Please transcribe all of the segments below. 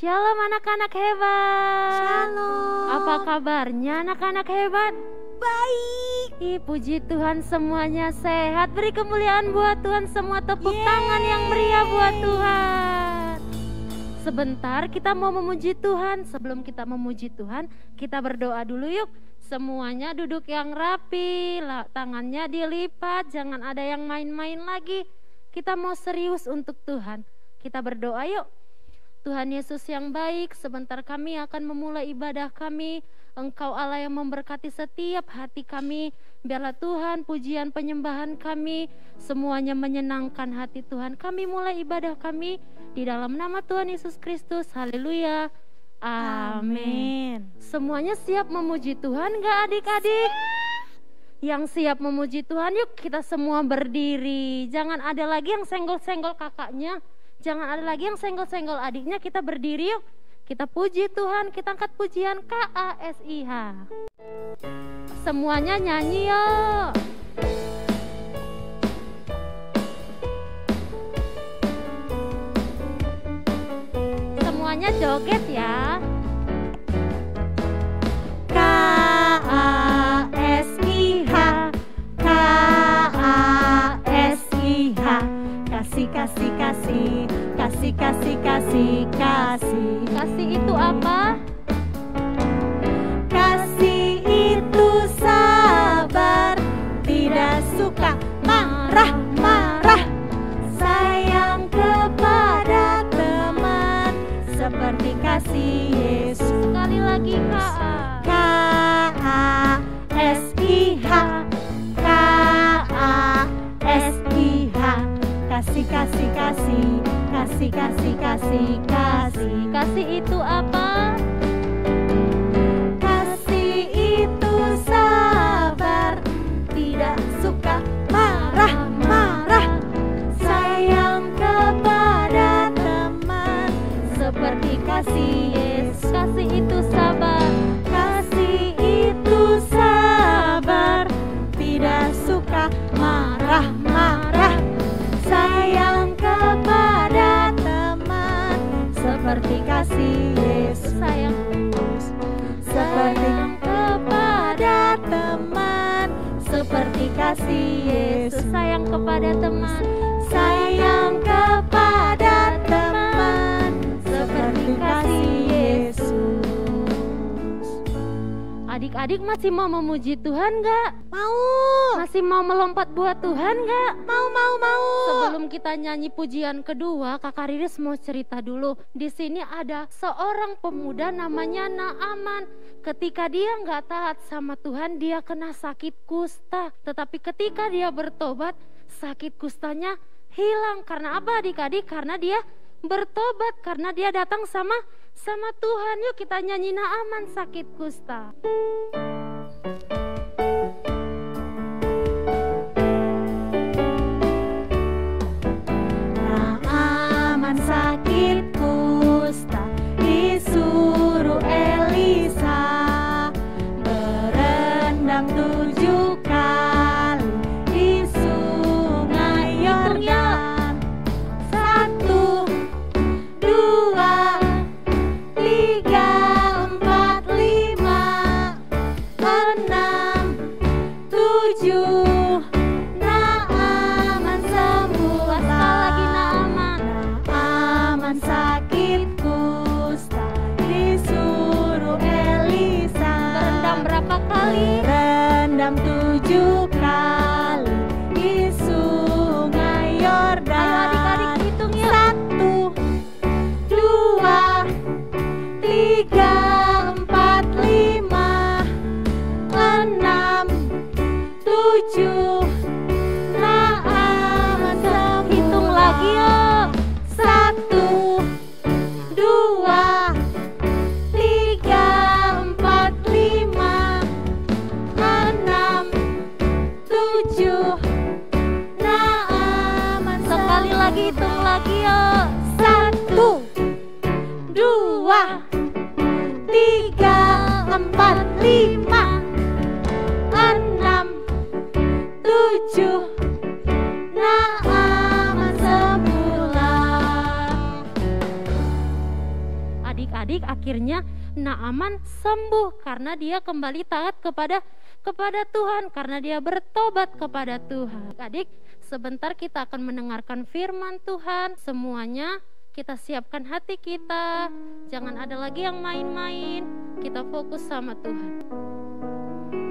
Shalom anak-anak hebat. Shalom. Apa kabarnya anak-anak hebat? Baik. Puji Tuhan semuanya sehat. Beri kemuliaan buat Tuhan, semua tepuk tangan yang meriah buat Tuhan. Sebentar kita mau memuji Tuhan. Sebelum kita memuji Tuhan, kita berdoa dulu yuk. Semuanya duduk yang rapi, tangannya dilipat, jangan ada yang main-main lagi. Kita mau serius untuk Tuhan. Kita berdoa yuk. Tuhan Yesus yang baik, sebentar kami akan memulai ibadah kami. Engkau Allah yang memberkati setiap hati kami. Biarlah Tuhan pujian penyembahan kami semuanya menyenangkan hati Tuhan. Kami mulai ibadah kami di dalam nama Tuhan Yesus Kristus. Haleluya. Amin. Semuanya siap memuji Tuhan gak adik-adik? Yang siap memuji Tuhan yuk kita semua berdiri. Jangan ada lagi yang senggol-senggol kakaknya. Jangan ada lagi yang senggol-senggol adiknya. Kita berdiri yuk. Kita puji Tuhan. Kita angkat pujian KASIH. Semuanya nyanyi yuk. Semuanya joget ya. KASIH, KASIH. Kasih, kasih, kasih, kasih, kasih, kasih, kasih. Kasih itu apa? Kasih itu sabar, tidak suka marah-marah, sayang kepada teman, seperti kasih Yesus. Sekali lagi KASIH, KASIH. Kasih, kasih, kasih, kasih, kasih, kasih, kasih. Kasih itu apa? Kasih itu sabar, tidak suka marah-marah, sayang kepada teman, seperti kasih Yesus. Kasih itu sabar. Kasih itu sabar, tidak suka marah-marah, sayang kepada teman, seperti kasih Yesus. Sayang Seperti kepada teman, seperti kasih Yesus. sayang kepada teman. Sayang kepada teman, seperti kasih Yesus. Adik-adik masih mau memuji Tuhan gak? Mau, Masih mau melompat buat Tuhan gak? mau. Sebelum kita nyanyi pujian kedua, Kakak Riris mau cerita dulu. Di sini ada seorang pemuda namanya Naaman. Ketika dia nggak taat sama Tuhan, dia kena sakit kusta. Tetapi ketika dia bertobat, sakit kustanya hilang. Karena apa adik-adik? Karena dia bertobat, karena dia datang sama Tuhan. Yuk kita nyanyi Naaman sakit kusta. Naaman sakit kusta, disuruh Elisa berendam 7 kali di sungai Yordan. 1, 2, 3, 4, 5, 6, 7. Naaman sembuh. Lagi Naaman. Naaman sakit kusta, disuruh Elisa Berendam berapa kali? berendam 7 kali di sungai Yordan. Ayo adik-adik hitung ya. 1, 2, 3, 4, 5, 6, 7. Naaman sembuh. Hitung lagi yuk. 1, 2, 3, 4, 5, 6, 7. Naaman Sekali lagi hitung lagi yuk. 1, 2, 3, 4, 5, 6, 7. Naaman sembuh. akhirnya Naaman sembuh karena dia kembali taat kepada Tuhan, karena dia bertobat kepada Tuhan. Adik, sebentar kita akan mendengarkan firman Tuhan. Semuanya kita siapkan hati kita, jangan ada lagi yang main-main. Kita fokus sama Tuhan.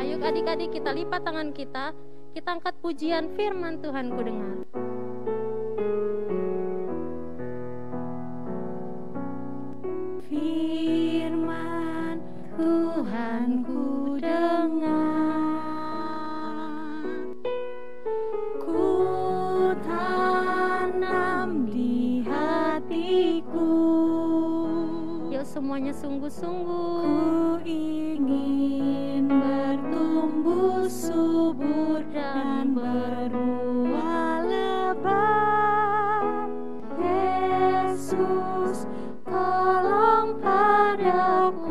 Ayo adik-adik, kita lipat tangan kita angkat pujian firman Tuhan ku dengar. Firman Tuhan ku dengar, ku tanam di hatiku. Yuk semuanya sungguh-sungguh. Ku ingin bertumbuh subur dan berbuah lebat. Yesus, tolong padaku.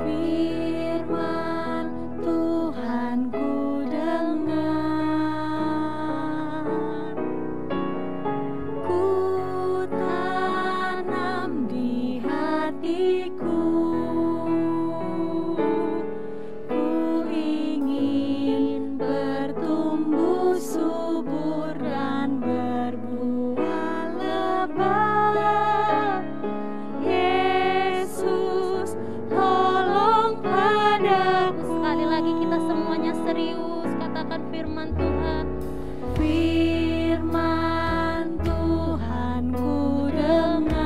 Firman Tuhan ku dengar, ku tanam di hatiku. Ku ingin bertumbuh subur dan berbuah lebat. Yesus, tolong padaku. Sekali lagi kita semuanya serius katakan firman Tuhan. Firman Tuhan ku dengar,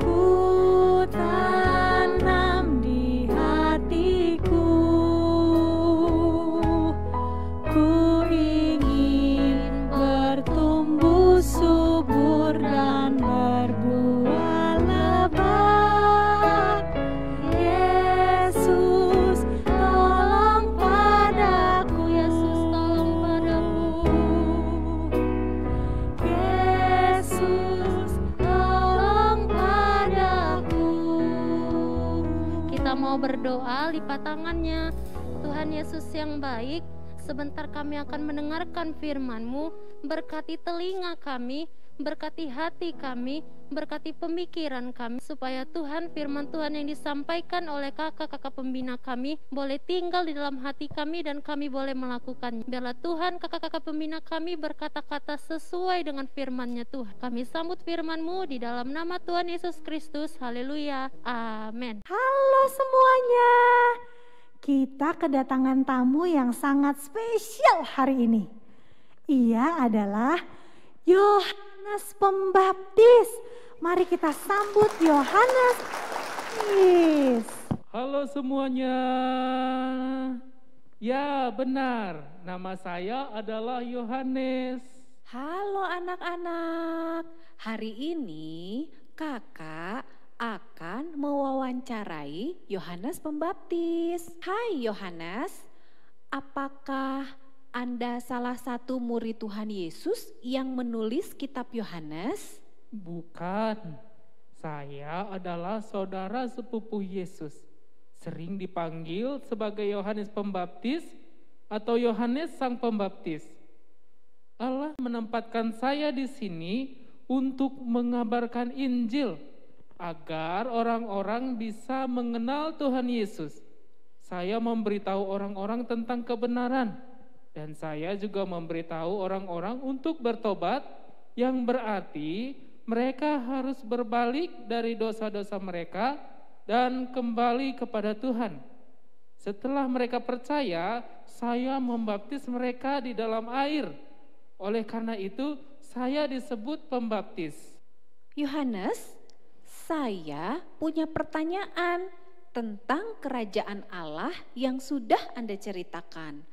ku tanam di hatiku. Ku ingin bertumbuh subur dan berbuah lebat. Yesus, tolong padaku. Yesus, tolong padaku. Yesus, tolong padaku. Kita mau berdoa, lipat tangannya. Tuhan Yesus yang baik, sebentar kami akan mendengarkan firman-Mu. Berkati telinga kami, berkati hati kami, berkati pemikiran kami, supaya Tuhan, firman Tuhan yang disampaikan oleh kakak-kakak pembina kami boleh tinggal di dalam hati kami dan kami boleh melakukannya. Biarlah Tuhan, kakak-kakak pembina kami berkata-kata sesuai dengan firman-Nya Tuhan. Kami sambut firman-Mu di dalam nama Tuhan Yesus Kristus. Haleluya. Amin. Halo semuanya, kita kedatangan tamu yang sangat spesial hari ini. Ia adalah Yohanes Pembaptis. Mari kita sambut Yohanes. Halo semuanya. Ya benar, nama saya adalah Yohanes. Halo anak-anak, hari ini kakak akan mewawancarai Yohanes Pembaptis. Hai Yohanes, apakah Anda salah satu murid Tuhan Yesus yang menulis kitab Yohanes? Bukan, saya adalah saudara sepupu Yesus. Sering dipanggil sebagai Yohanes Pembaptis atau Yohanes Sang Pembaptis. Allah menempatkan saya di sini untuk mengabarkan Injil agar orang-orang bisa mengenal Tuhan Yesus. Saya memberitahu orang-orang tentang kebenaran dan saya juga memberitahu orang-orang untuk bertobat, yang berarti mereka harus berbalik dari dosa-dosa mereka dan kembali kepada Tuhan. Setelah mereka percaya, saya membaptis mereka di dalam air. Oleh karena itu, saya disebut pembaptis. Yohanes, saya punya pertanyaan tentang kerajaan Allah yang sudah Anda ceritakan.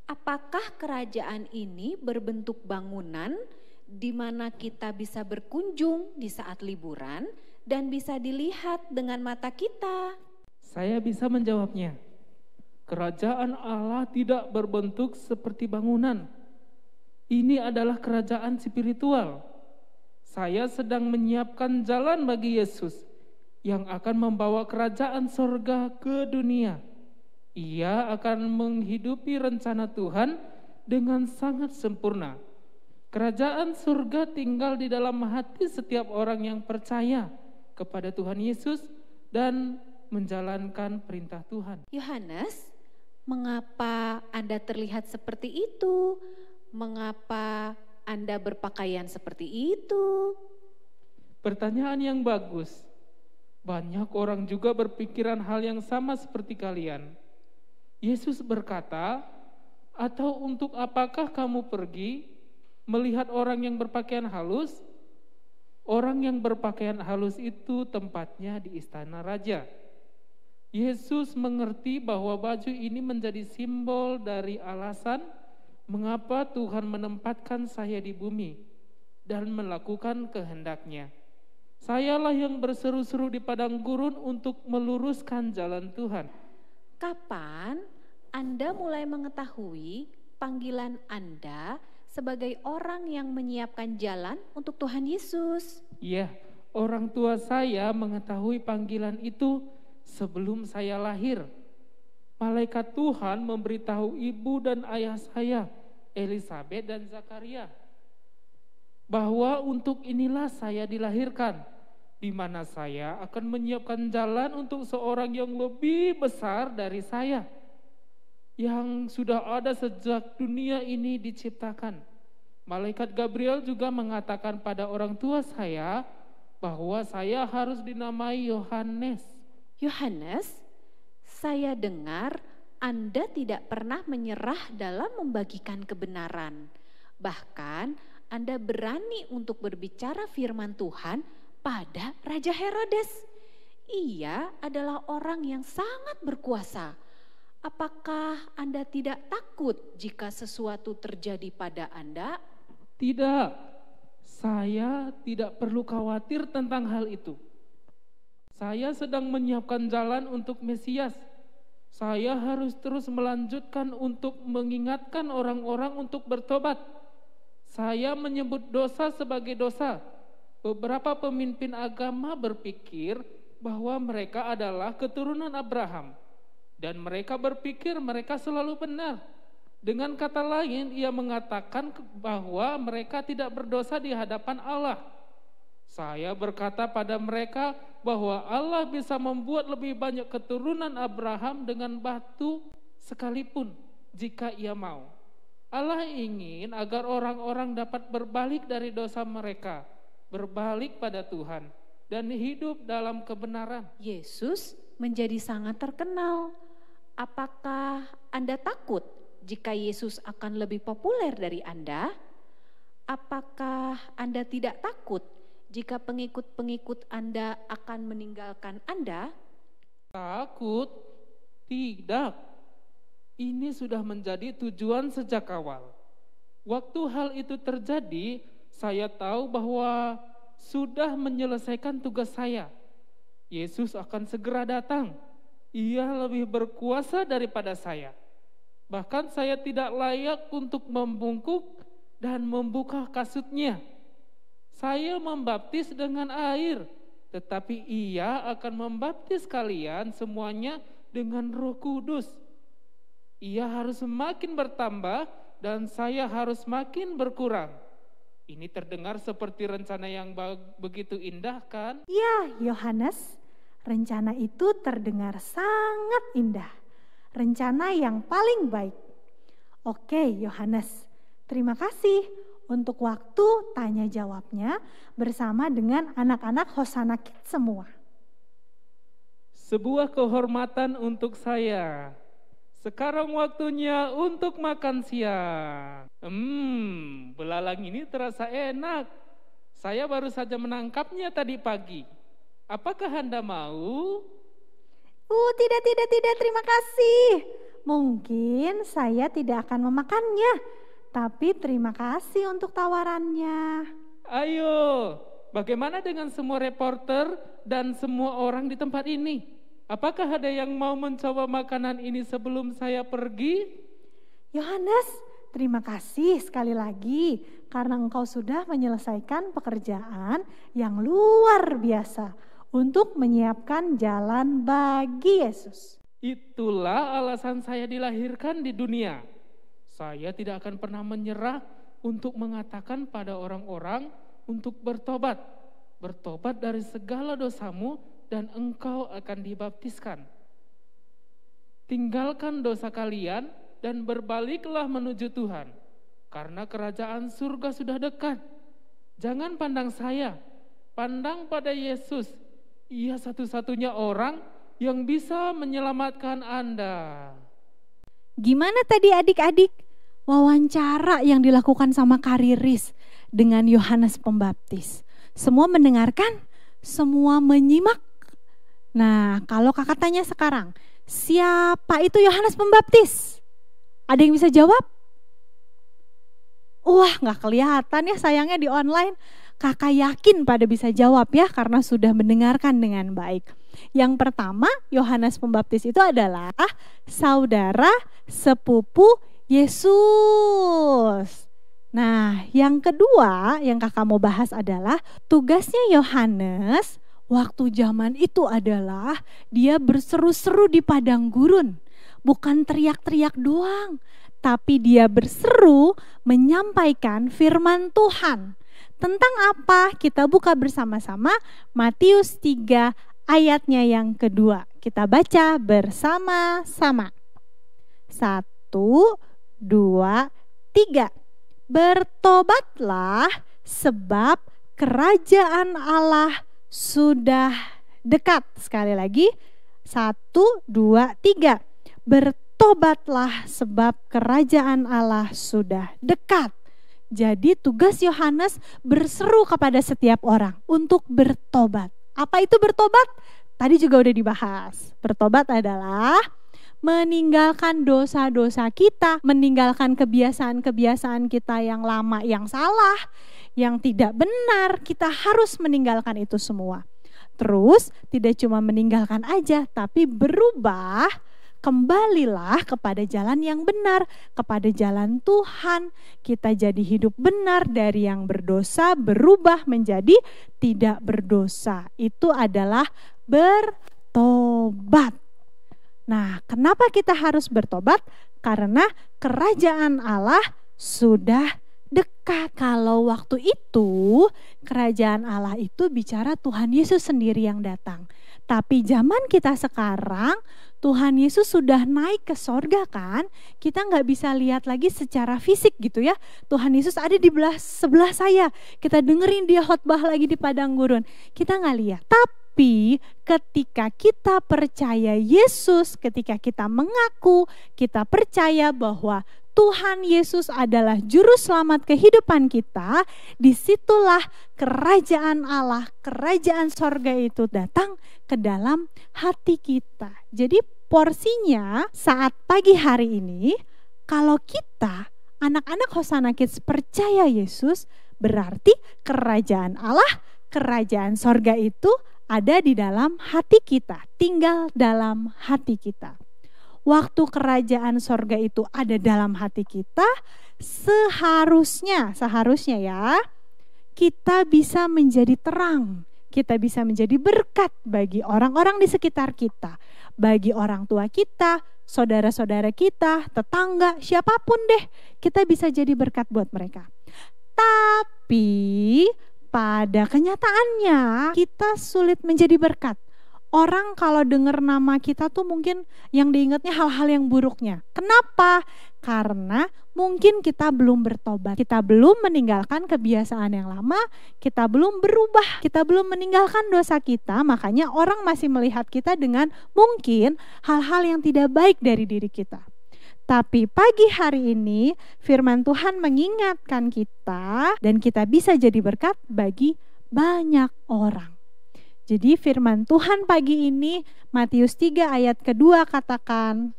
Apakah kerajaan ini berbentuk bangunan di mana kita bisa berkunjung di saat liburan dan bisa dilihat dengan mata kita? Saya bisa menjawabnya. Kerajaan Allah tidak berbentuk seperti bangunan. Ini adalah kerajaan spiritual. Saya sedang menyiapkan jalan bagi Yesus yang akan membawa kerajaan sorga ke dunia. Ia akan menghidupi rencana Tuhan dengan sangat sempurna. Kerajaan surga tinggal di dalam hati setiap orang yang percaya kepada Tuhan Yesus dan menjalankan perintah Tuhan. Yohanes, mengapa Anda terlihat seperti itu? Mengapa Anda berpakaian seperti itu? Pertanyaan yang bagus. Banyak orang juga berpikiran hal yang sama seperti kalian. Yesus berkata, "Atau untuk apakah kamu pergi melihat orang yang berpakaian halus? Orang yang berpakaian halus itu tempatnya di istana raja." Yesus mengerti bahwa baju ini menjadi simbol dari alasan mengapa Tuhan menempatkan saya di bumi dan melakukan kehendak-Nya. Sayalah yang berseru-seru di padang gurun untuk meluruskan jalan Tuhan. Kapan Anda mulai mengetahui panggilan Anda sebagai orang yang menyiapkan jalan untuk Tuhan Yesus? Ya, orang tua saya mengetahui panggilan itu sebelum saya lahir. Malaikat Tuhan memberitahu ibu dan ayah saya, Elisabet dan Zakaria, bahwa untuk inilah saya dilahirkan, di mana saya akan menyiapkan jalan untuk seorang yang lebih besar dari saya, yang sudah ada sejak dunia ini diciptakan. Malaikat Gabriel juga mengatakan pada orang tua saya bahwa saya harus dinamai Yohanes. Yohanes, saya dengar Anda tidak pernah menyerah dalam membagikan kebenaran. Bahkan Anda berani untuk berbicara firman Tuhan pada Raja Herodes. Ia adalah orang yang sangat berkuasa. Apakah Anda tidak takut jika sesuatu terjadi pada Anda? Tidak, saya tidak perlu khawatir tentang hal itu. Saya sedang menyiapkan jalan untuk Mesias. Saya harus terus melanjutkan untuk mengingatkan orang-orang untuk bertobat. Saya menyebut dosa sebagai dosa. Beberapa pemimpin agama berpikir bahwa mereka adalah keturunan Abraham. Dan mereka berpikir mereka selalu benar. Dengan kata lain, ia mengatakan bahwa mereka tidak berdosa di hadapan Allah. Saya berkata pada mereka bahwa Allah bisa membuat lebih banyak keturunan Abraham dengan batu sekalipun jika ia mau. Allah ingin agar orang-orang dapat berbalik dari dosa mereka, berbalik pada Tuhan, dan hidup dalam kebenaran. Yesus menjadi sangat terkenal. Apakah Anda takut jika Yesus akan lebih populer dari Anda? Apakah Anda tidak takut jika pengikut-pengikut Anda akan meninggalkan Anda? Takut? Tidak. Ini sudah menjadi tujuan sejak awal. Waktu hal itu terjadi, saya tahu bahwa sudah menyelesaikan tugas saya. Yesus akan segera datang. Ia lebih berkuasa daripada saya. Bahkan saya tidak layak untuk membungkuk dan membuka kasutnya. Saya membaptis dengan air, tetapi Ia akan membaptis kalian semuanya dengan Roh Kudus. Ia harus semakin bertambah dan saya harus makin berkurang. Ini terdengar seperti rencana yang begitu indah, kan? Ya, Yohanes, rencana itu terdengar sangat indah. Rencana yang paling baik. Oke, Yohanes, terima kasih untuk waktu tanya jawabnya bersama dengan anak-anak Hosana Kids semua. Sebuah kehormatan untuk saya. Sekarang waktunya untuk makan siang. Belalang ini terasa enak. Saya baru saja menangkapnya tadi pagi. Apakah Anda mau? Tidak, terima kasih. Mungkin saya tidak akan memakannya, tapi terima kasih untuk tawarannya. Ayo, bagaimana dengan semua reporter dan semua orang di tempat ini? Apakah ada yang mau mencoba makanan ini sebelum saya pergi? Yohanes, terima kasih sekali lagi karena engkau sudah menyelesaikan pekerjaan yang luar biasa untuk menyiapkan jalan bagi Yesus. Itulah alasan saya dilahirkan di dunia. Saya tidak akan pernah menyerah untuk mengatakan pada orang-orang untuk bertobat. Bertobat dari segala dosamu dan engkau akan dibaptiskan. Tinggalkan dosa kalian dan berbaliklah menuju Tuhan, karena kerajaan surga sudah dekat. Jangan pandang saya, pandang pada Yesus. Ia satu-satunya orang yang bisa menyelamatkan Anda. Gimana tadi adik-adik? Wawancara yang dilakukan sama Kariris dengan Yohanes Pembaptis. Semua mendengarkan? Semua menyimak? Nah, kalau kakak tanya sekarang, siapa itu Yohanes Pembaptis? Ada yang bisa jawab? Wah, gak kelihatan ya sayangnya di online. Kakak yakin pada bisa jawab ya karena sudah mendengarkan dengan baik. Yang pertama, Yohanes Pembaptis itu adalah saudara sepupu Yesus. Nah, yang kedua yang kakak mau bahas adalah tugasnya Yohanes waktu zaman itu adalah dia berseru-seru di padang gurun. Bukan teriak-teriak doang, tapi dia berseru menyampaikan firman Tuhan. Tentang apa? Kita buka bersama-sama Matius 3 ayatnya yang kedua. Kita baca bersama-sama. 1, 2, 3. Bertobatlah sebab kerajaan Allah sudah dekat. Sekali lagi, 1, 2, 3. Bertobatlah sebab kerajaan Allah sudah dekat. Jadi tugas Yohanes berseru kepada setiap orang untuk bertobat. Apa itu bertobat? Tadi juga udah dibahas. Bertobat adalah meninggalkan dosa-dosa kita, meninggalkan kebiasaan-kebiasaan kita yang lama, yang salah, yang tidak benar. Kita harus meninggalkan itu semua. Terus tidak cuma meninggalkan aja, tapi berubah. Kembalilah kepada jalan yang benar, kepada jalan Tuhan. Kita jadi hidup benar, dari yang berdosa berubah menjadi tidak berdosa. Itu adalah bertobat. Nah, kenapa kita harus bertobat? Karena kerajaan Allah sudah dekat. Kalau waktu itu kerajaan Allah itu bicara Tuhan Yesus sendiri yang datang. Tapi zaman kita sekarang Tuhan Yesus sudah naik ke sorga kan. Kita gak bisa lihat lagi secara fisik gitu ya. Tuhan Yesus ada di sebelah saya. Kita dengerin dia khotbah lagi di padang gurun. Kita gak lihat. Tapi ketika kita percaya Yesus, ketika kita mengaku, kita percaya bahwa Tuhan Yesus adalah juru selamat kehidupan kita, disitulah kerajaan Allah, kerajaan sorga itu datang ke dalam hati kita. Jadi porsinya saat pagi hari ini, kalau kita anak-anak Hosana Kids percaya Yesus, berarti kerajaan Allah, kerajaan sorga itu ada di dalam hati kita, tinggal dalam hati kita. Waktu kerajaan sorga itu ada dalam hati kita, seharusnya ya, kita bisa menjadi terang, kita bisa menjadi berkat bagi orang-orang di sekitar kita, bagi orang tua kita, saudara-saudara kita, tetangga, siapapun deh, kita bisa jadi berkat buat mereka. Tapi pada kenyataannya kita sulit menjadi berkat. Orang kalau dengar nama kita tuh mungkin yang diingatnya hal-hal yang buruknya. Kenapa? Karena mungkin kita belum bertobat. Kita belum meninggalkan kebiasaan yang lama. Kita belum berubah. Kita belum meninggalkan dosa kita. Makanya orang masih melihat kita dengan mungkin hal-hal yang tidak baik dari diri kita. Tapi pagi hari ini firman Tuhan mengingatkan kita dan kita bisa jadi berkat bagi banyak orang. Jadi firman Tuhan pagi ini Matius 3 ayat kedua katakan,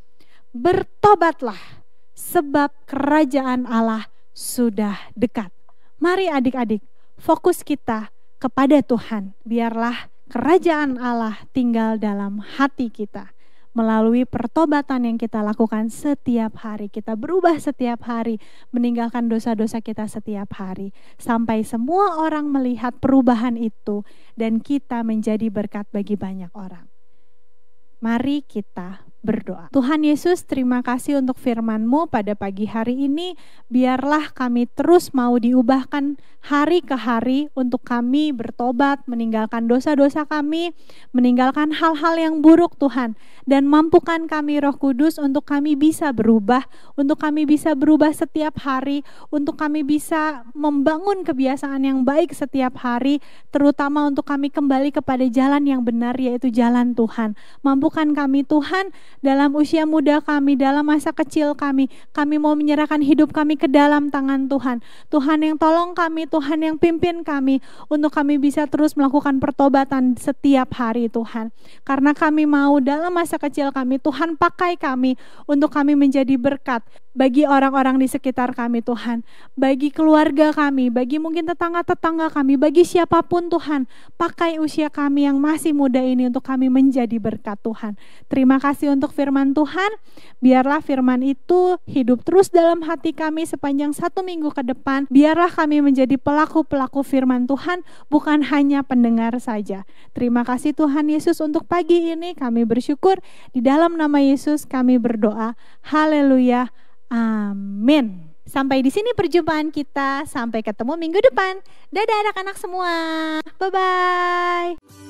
bertobatlah sebab kerajaan Allah sudah dekat. Mari adik-adik fokus kita kepada Tuhan. Biarlah kerajaan Allah tinggal dalam hati kita. Melalui pertobatan yang kita lakukan setiap hari, kita berubah setiap hari, meninggalkan dosa-dosa kita setiap hari, sampai semua orang melihat perubahan itu dan kita menjadi berkat bagi banyak orang. Mari kita berdoa. Tuhan Yesus, terima kasih untuk firman-Mu pada pagi hari ini. Biarlah kami terus mau diubahkan hari ke hari untuk kami bertobat, meninggalkan dosa-dosa kami, meninggalkan hal-hal yang buruk Tuhan. Dan mampukan kami Roh Kudus untuk kami bisa berubah, untuk kami bisa berubah setiap hari, untuk kami bisa membangun kebiasaan yang baik setiap hari, terutama untuk kami kembali kepada jalan yang benar, yaitu jalan Tuhan. Mampukan kami Tuhan, dalam usia muda kami, dalam masa kecil kami mau menyerahkan hidup kami ke dalam tangan Tuhan. Tuhan yang tolong kami, Tuhan yang pimpin kami, untuk kami bisa terus melakukan pertobatan setiap hari Tuhan. Karena kami mau dalam masa kecil kami, Tuhan pakai kami untuk kami menjadi berkat bagi orang-orang di sekitar kami Tuhan, bagi keluarga kami, bagi mungkin tetangga-tetangga kami, bagi siapapun Tuhan. Pakai usia kami yang masih muda ini untuk kami menjadi berkat Tuhan. Terima kasih untuk firman Tuhan. Biarlah firman itu hidup terus dalam hati kami sepanjang 1 minggu ke depan. Biarlah kami menjadi pelaku-pelaku firman Tuhan, bukan hanya pendengar saja. Terima kasih Tuhan Yesus untuk pagi ini. Kami bersyukur di dalam nama Yesus kami berdoa. Haleluya. Amin. Sampai di sini perjumpaan kita. Sampai ketemu minggu depan. Dadah anak-anak semua. Bye-bye.